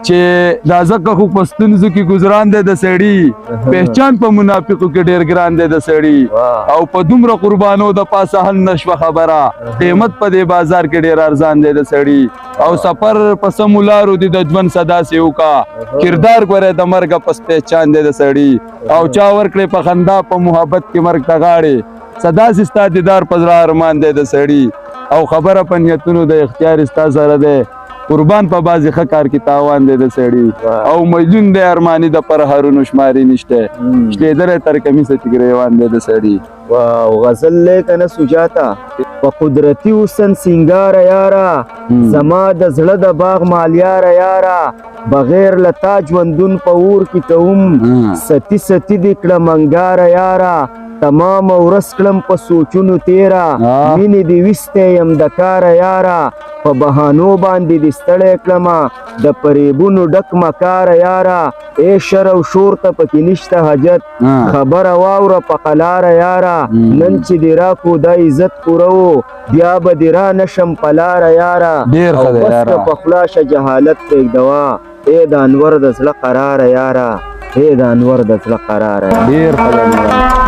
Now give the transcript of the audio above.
چې دا ځکه خو پښتونزو کې گزاران دی د سړي پہچان په منافقو کې ډیر ګران دی د سړي او په دومره قربانو د پاسه هل نشوه خبره قیمت په دې بازار کې ډیر ارزان دی د سړي او سفر په سمولارو دي د ژوند صدا سی وکا کردار ګوره د مرګ پس پہچان دی د سړي او چا ورکړي په خندا په محبت کې مرګ ته غاړي صدا ستا دیدار پزړه ارمان دی د سړي او خبره په نیتونو د اختیار ستا سره دی قربان په بازي ښه کار کې تاوان دی د سړي او مجنون دی ارماني د پر هرونو شماري نشته شلیدره تر کمیسه چې ګریوان دی د سړي واو غزل لیکنه سجاتا په قدرتي حسن سنگار یارا زما د زړه د باغ مالیار یارا بغیر لتا ژوندون په اور کې کوم ستی ستی د کړه منګار یارا تمام ورس کلم په سوچونو تیرا مینې دی وسته يم د کار یارا په بهانو باندې د ستړی کلمه د پریبونو ډک مکار یارا اے شر او شور ته پکې نشته حاجت خبره واوره په قلار یارا نن چې دی را کو د عزت پورو بیا به دی را نشم پلار یارا ډیر ښه دی یارا په خلاص جهالت پرېږدوا اے د انور د زړه قرار یارا اے د انور د زړه قرار ډیر ښه دی